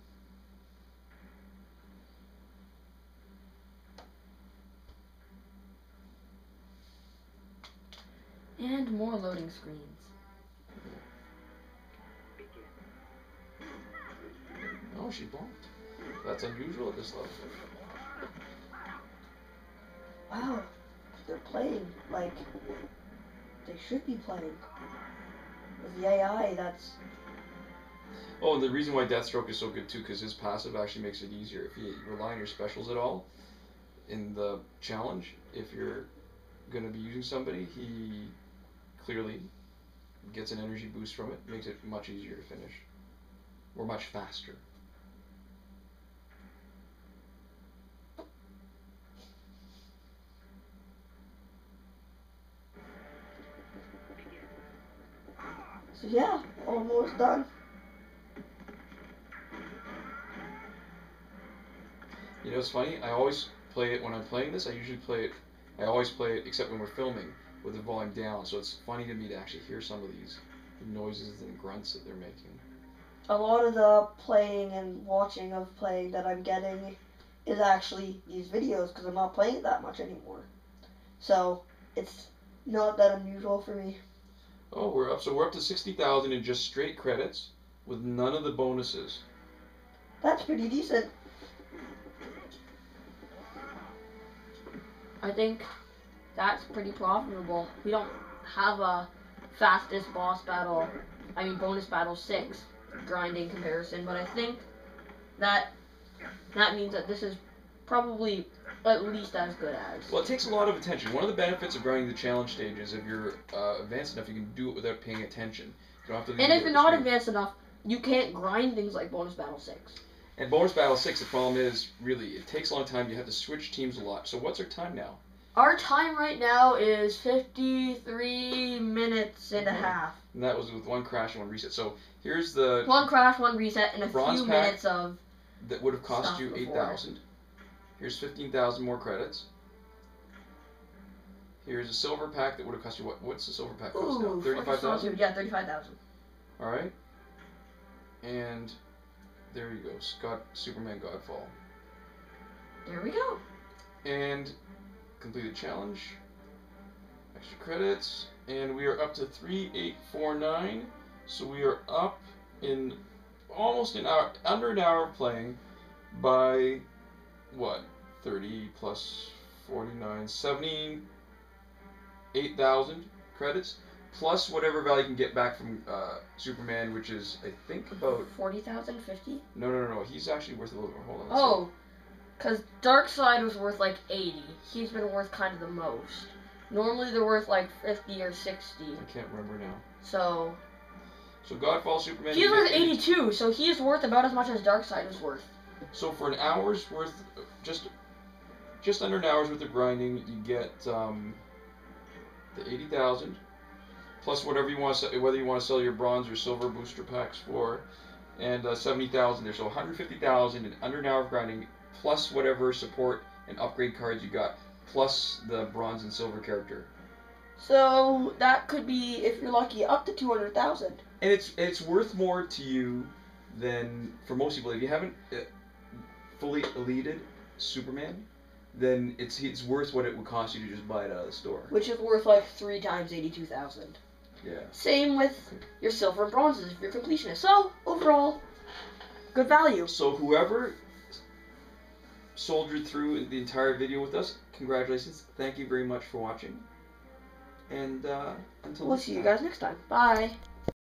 Speaker 1: And more loading screens.
Speaker 2: Oh, she blocked. That's unusual at this level.
Speaker 4: Wow, they're playing like they should be playing. With the AI, that's...
Speaker 2: Oh, and the reason why Deathstroke is so good too, because his passive actually makes it easier. If you rely on your specials at all in the challenge, if you're going to be using somebody, he clearly gets an energy boost from it, makes it much easier to finish. Or much faster.
Speaker 4: So yeah, almost done.
Speaker 2: You know, it's funny, I always play it when I'm playing this, I always play it, except when we're filming, with the volume down, so it's funny to me to actually hear some of these noises and grunts that they're making.
Speaker 4: A lot of the playing and watching of playing that I'm getting is actually these videos, because I'm not playing it that much anymore. So, it's not that unusual for me.
Speaker 2: Oh, we're up to 60,000 in just straight credits, with none of the bonuses.
Speaker 4: That's pretty decent.
Speaker 1: I think that's pretty profitable. We don't have a fastest boss battle, bonus battle 6 grinding comparison, but I think that means that this is probably at least as good as.
Speaker 2: Well, it takes a lot of attention. One of the benefits of grinding the challenge stage is if you're advanced enough, you can do it without paying attention. You don't have to leave
Speaker 1: And
Speaker 2: it
Speaker 1: if
Speaker 2: at
Speaker 1: you're
Speaker 2: the
Speaker 1: not
Speaker 2: screen.
Speaker 1: advanced enough, you can't grind things like bonus battle 6.
Speaker 2: And bonus battle 6, the problem is, really, it takes a long time. You have to switch teams a lot. So what's our time now?
Speaker 1: Our time right now is 53 minutes and a half.
Speaker 2: And that was with 1 crash and 1 reset. So here's the...
Speaker 1: 1 crash, 1 reset, and a
Speaker 2: Bronze
Speaker 1: few
Speaker 2: pack.
Speaker 1: minutes of...
Speaker 2: That would have cost
Speaker 1: Stuff
Speaker 2: you
Speaker 1: before.
Speaker 2: 8,000. Here's 15,000 more credits. Here's a silver pack that would have cost you what? What's the silver pack cost now?
Speaker 1: Ooh,
Speaker 2: 35,000?
Speaker 1: yeah, 35,000.
Speaker 2: Alright. And there you go. Superman Godfall.
Speaker 1: There we go.
Speaker 2: And completed challenge. Extra credits. And we are up to 3,849. So we are up in almost an hour, under an hour of playing by what? 30 plus 49, 78,000 credits, plus whatever value you can get back from Superman, which is, I think, about...
Speaker 1: 40,000, 50?
Speaker 2: No. He's actually worth a little more. Hold on.
Speaker 1: Oh, because Darkseid was worth like 80. He's been worth kind of the most. Normally they're worth like 50 or 60.
Speaker 2: I can't remember now.
Speaker 1: So
Speaker 2: Godfall Superman...
Speaker 1: he's worth 82, so he's worth about as much as Darkseid was worth.
Speaker 2: So for an hour's worth, just under an hour's worth of grinding, you get the 80,000 plus whatever you want to, whether you want to sell your bronze or silver booster packs for, and 70,000 there. So 150,000 in under an hour of grinding, plus whatever support and upgrade cards you got, plus the bronze and silver character.
Speaker 4: So that could be, if you're lucky, up to 200,000.
Speaker 2: And it's worth more to you than for most people. If you haven't fully elited Superman, then it's worth what it would cost you to just buy it out of the store.
Speaker 4: Which is worth like 3 times 82,000.
Speaker 2: Yeah.
Speaker 4: Same with your silver and bronzes if you're completionist. So overall, good value.
Speaker 2: So whoever soldiered through the entire video with us, congratulations. Thank you very much for watching. And until
Speaker 4: We'll
Speaker 2: next
Speaker 4: see you
Speaker 2: time.
Speaker 4: guys next time. Bye.